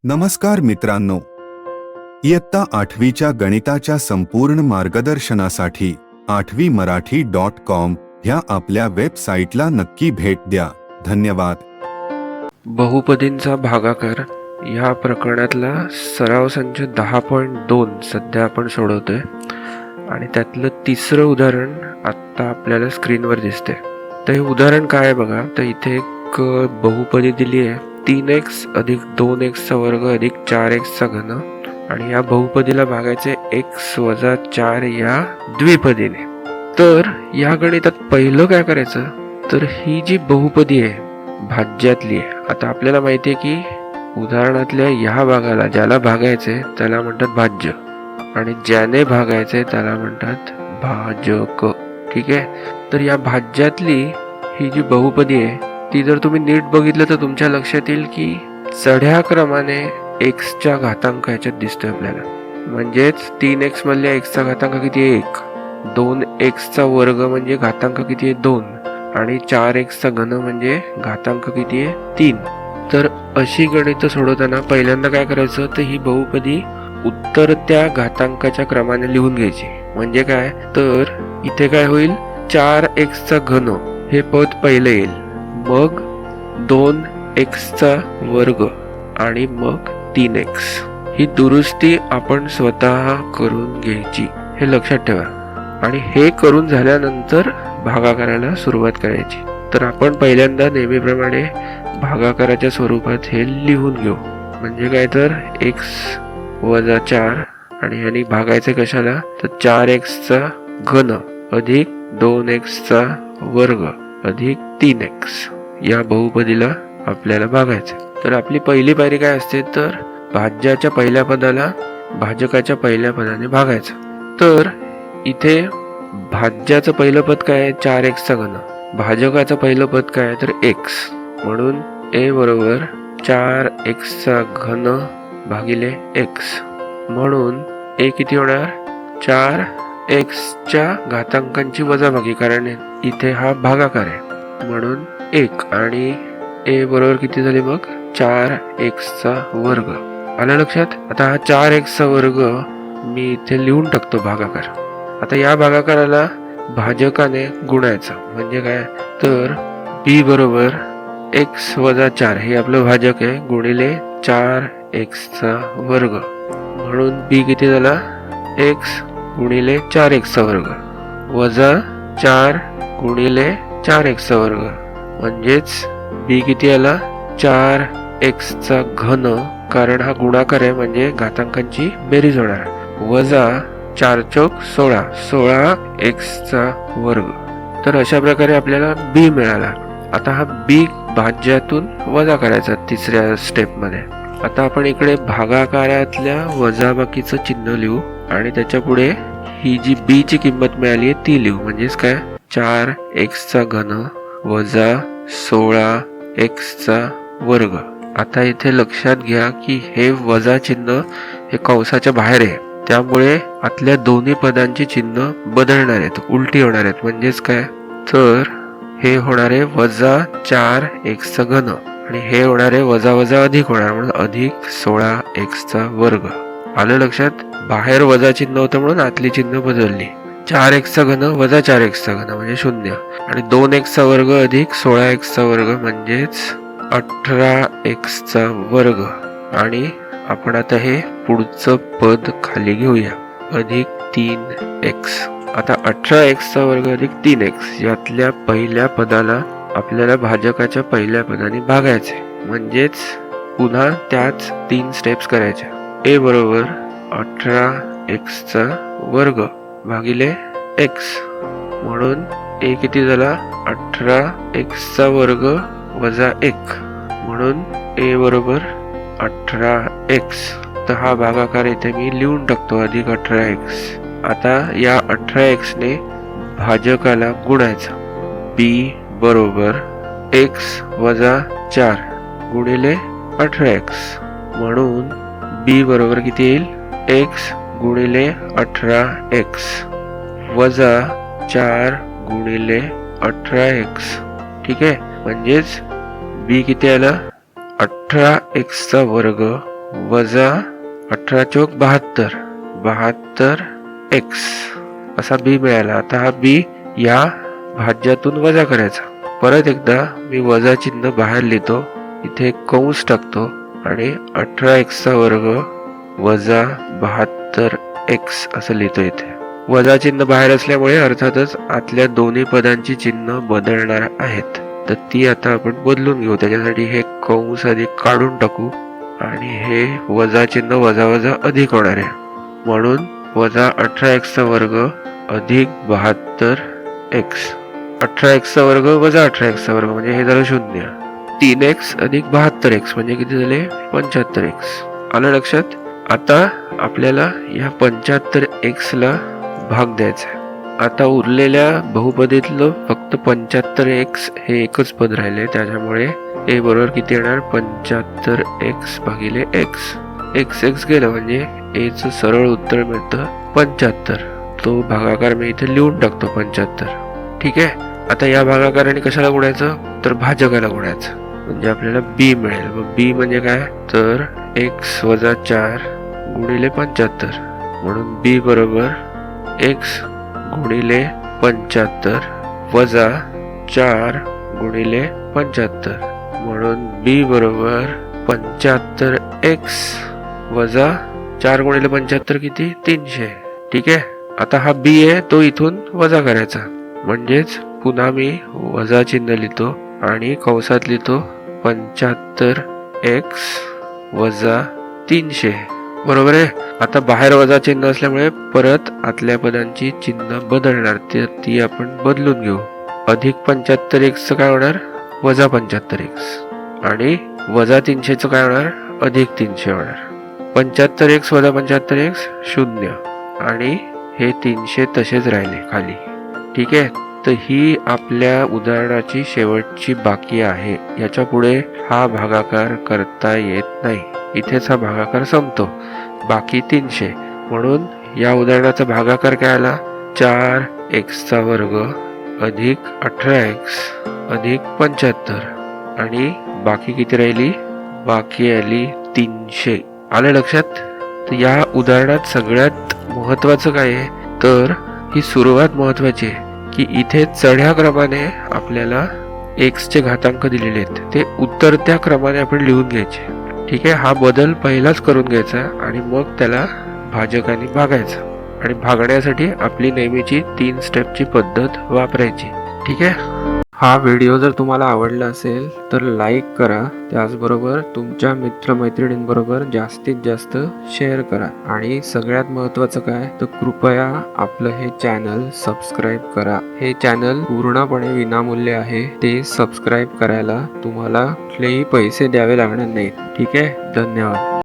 नमस्कार मित्रांनो, इयत्ता 8वीच्या गणिताच्या संपूर्ण मार्गदर्शनासाठी 8वीमराठी.com ह्या आपल्या वेबसाईटला नक्की भेट द्या. धन्यवाद. बहुपदींचा भागाकार ह्या प्रकरणातला सराव संच 10.2 सध्या आपण सोडवतोय आणि त्यातलं तिसरं उदाहरण आत्ता आपल्याला स्क्रीनवर दिसते. तर हे उदाहरण काय आहे बघा. तर इथे एक बहुपदी दिली आहे 3x अधिक 2x चा वर्ग अधिक 4x चा घन आणि या बहुपदीला भागायचे x वजा 4 या द्विपदीने. तर या गणितात पहिलं काय करायचं, तर ही जी बहुपदी आहे भाज्यातली आहे. आता आपल्याला माहिती आहे की उदाहरणातल्या ह्या भागाला ज्याला भागायचे त्याला म्हणतात भाज्य आणि ज्याने भागायचे त्याला म्हणतात भाजक. ठीक आहे. तर या भाज्यातली ही जी बहुपदी आहे ती जर तुम्ही नीट बघितलं तर तुमच्या लक्षात येईल की चढ्या क्रमाने x च्या घातांक ह्याच्यात दिसतोय आपल्याला. म्हणजेच 3x मधल्या x चा घातांक किती आहे 1, 2x चा वर्ग म्हणजे घातांक किती आहे 2 आणि 4x चा घन म्हणजे घातांक किती आहे 3. तर अशी गणित सोडवताना पहिल्यांदा काय करायचं, तर ही बहुपदी उत्तरत्या घातांकाच्या क्रमाने लिहून घ्यायची. म्हणजे काय, तर इथे काय होईल 4x चा घन हे पद पहिले येईल, मग 2x चा वर्ग आणि मग 3x. ही दुरुस्ती आपण स्वतः करून घ्यायची, हे लक्षात ठेवा. आणि हे करून झाल्यानंतर भागाकाराला सुरुवात करायची. तर आपण पहिल्यांदा नेहमीप्रमाणे भागाकाराच्या स्वरूपात हे लिहून घेऊ. म्हणजे काय, तर x वजा 4 आणि ह्यानी भागायचे कशाला, तर 4x चा घन अधिक 2x चा वर्ग अधिक 3x या बहुपदीला आपल्याला भागायचे. तर आपली पहिली पायरी काय असते, तर भाज्याच्या पहिल्या पदाला भाजकाच्या पहिल्या पदाने भागायचं. तर इथे भाज्याचं पहिलं पद काय आहे 4x चा घन, भाजकाचं पहिलं पद काय आहे तर x. म्हणून a बरोबर 4x चा घन भागिले x. म्हणून a किती होणार 4x च्या घातांकांची वजाबाकी, कारण इथे हा भागाकार आहे म्हणून 1 आणि a बरोबर किती झाले मग 4x चा वर्ग. आलं लक्षात. आता हा 4x चा वर्ग मी इथे लिहून टाकतो भागाकार. आता या भागाकाराला भाजकाने गुणायचं. म्हणजे काय, तर b बरोबर x वजा 4 हे आपलं भाजक आहे गुणिले 4x चा वर्ग. म्हणून b किती झाला x गुणिले 4x चा वर्ग वजा 4 गुणिले 4x चा वर्ग. म्हणजेच b किती आला 4x चा घन, कारण हा गुणाकार आहे म्हणजे घातांकांची बेरीज होणार, वजा 4 चौक 16, 16x चा वर्ग. तर अशा प्रकारे आपल्याला b मिळाला. आता हा b भाज्यातून वजा करायचा तिसऱ्या स्टेप मध्ये. आता आपण इकडे भागाकारातल्या वजाबाकीचं चिन्ह लिहू आणि त्याच्या पुढे ही जी b ची किंमत मिळाली आहे ती लिहू. म्हणजेच काय 4x चा घन वजा 16x चा वर्ग. आता इथे लक्षात घ्या की हे वजा चिन्ह हे कंसाच्या बाहेर आहे, त्यामुळे आतल्या दोन्ही पदांची चिन्ह बदलणार आहेत, उलटी होणार आहेत. म्हणजेच काय, तर हे होणार आहे वजा 4x चा घन आणि हे होणार आहे वजा वजा अधिक होणार, म्हणून अधिक 16x चा वर्ग. आलं लक्षात. बाहेर वजा चिन्ह होतं म्हणून आतली चिन्ह बदलली. 4x चा घन वजा 4x चा घन म्हणजे 0 आणि 2x चा वर्ग अधिक 16x चा वर्ग म्हणजेच 18x चा वर्ग. आणि आपण आता हे पुढचं पद खाली घेऊया अधिक 3x. आता 18x चा वर्ग अधिक 3x यातल्या पहिल्या पदाला आपल्याला भाजकाच्या पहिल्या पदाने भागायचे. म्हणजेच पुन्हा त्याच 3 स्टेप्स करायच्या. a बरोबर 18x चा वर्ग भागिले x. म्हणून a किती झाला 18x चा वर्ग वजा 1. म्हणून a बरोबर 18x. तर हा भागाकार इथे मी लिहून टाकतो अधिक 18x. आता या 18x ने भाजकाला गुणायचं. b बरोबर x वजा 4 गुणिले 18x. म्हणून b बरोबर किती येईल x गुणिले 18x वजा 4 गुणिले 18x. ठीक आहे. म्हणजेच b किती आला 18x चा वर्ग वजा 18 चौक 72, 72 x असा बी मिळाला. आता हा बी या भाज्यातून वजा करायचा. परत एकदा मी वजा चिन्ह बाहेर लिहितो, इथे एक कंस टाकतो आणि 18x चा वर्ग वजा 72x असं लिहितो. इथे वजा चिन्ह बाहेर असल्यामुळे अर्थातच आतल्या दोन्ही पदांची चिन्ह बदलणार आहेत, तर ती आता आपण बदलून घेऊ. त्याच्यासाठी हे कंस आधी काढून टाकू आणि हे वजा चिन्ह वजा वजा अधिक होणार आहे. म्हणून वजा 18x चा वर्ग अधिक 72x. 18x चा वर्ग वजा 18x चा वर्ग म्हणजे हे झालं 0. 3x अधिक 72x म्हणजे किती झाले 75x. आलं लक्षात? आता आपल्याला या 75x ला भाग द्यायचा. आता उरलेल्या बहुपदीतलं फक्त 75x हे एकच पद राहिले, त्याच्यामुळे a बरोबर किती येणार 75x भागिले x. x गेलं म्हणजे a चं सरळ उत्तर मिळतं 75. तो भागाकार मी इथे लिहून टाकतो 75. ठीक आहे. आता या भागाकाराने कशाला गुणायचं तर भाजकाला गुणायचं, म्हणजे आपल्याला b मिळेल. मग b म्हणजे काय तर x वजा 4 गुणिले 75. म्हणून b बरोबर x गुणिले 75 वजा 4 गुणिले 75. म्हणून b बरोबर 75x वजा 4 गुणिले 75 किती 300. ठीक आहे. आता हा b आहे तो इथून वजा करायचा, म्हणजेच पुन्हा मी वजा चिन्ह लिहितो आणि कंसात लिहितो 75x वजा 300. बरोबर आहे. आता बाहेर वजा चिन्ह असल्यामुळे परत आतल्या पदांची चिन्ह बदलणार, ती आपण बदलून घेऊ. अधिक 75x काय होणार वजा 75x आणि वजा 300 काय होणार अधिक 300 होणार. 75x वजा 75x 0 आणि हे 300 तसेच राहिले खाली. ठीक आहे. तर ही आपल्या उदाहरणाची शेवटची बाकी आहे. याच्या पुढे हा भागाकार करता येत नाही. इथेच हा भागाकार संपतो. बाकी 300. म्हणून या उदाहरणाचा भागाकार काय आला 4x चा वर्ग अधिक 18x अधिक 75 आणि बाकी किती राहिली बाकी आली 300. आलं लक्षात? तर या उदाहरणात सगळ्यात महत्वाचं काय आहे तर ही सुरुवात महत्वाची आहे की इथे चढ्या क्रमाने आपल्याला x चे घातांक दिलेले आहेत, ते उतरत्या क्रमाने आपण लिहून घ्यायचे. ठीक आहे. हा बदल पहिलाच करून घ्यायचा आणि मग त्याला भाजकाने भागायचं आणि भागण्यासाठी आपली नेहमीची 3 स्टेपची पद्धत वापरायची. ठीक आहे. हा व्हिडिओ जर तुम्हाला आवडला असेल तर लाईक करा, त्याचबरोबर तुमच्या मित्रमैत्रिणींबरोबर जास्तीत जास्त शेअर करा आणि सगळ्यात महत्त्वाचं काय तर कृपया आपलं हे चॅनल सबस्क्राईब करा. हे चॅनल पूर्णपणे विनामूल्य आहे. ते सबस्क्राईब करायला तुम्हाला कुठलेही पैसे द्यावे लागणार नाहीत. ठीक आहे. धन्यवाद.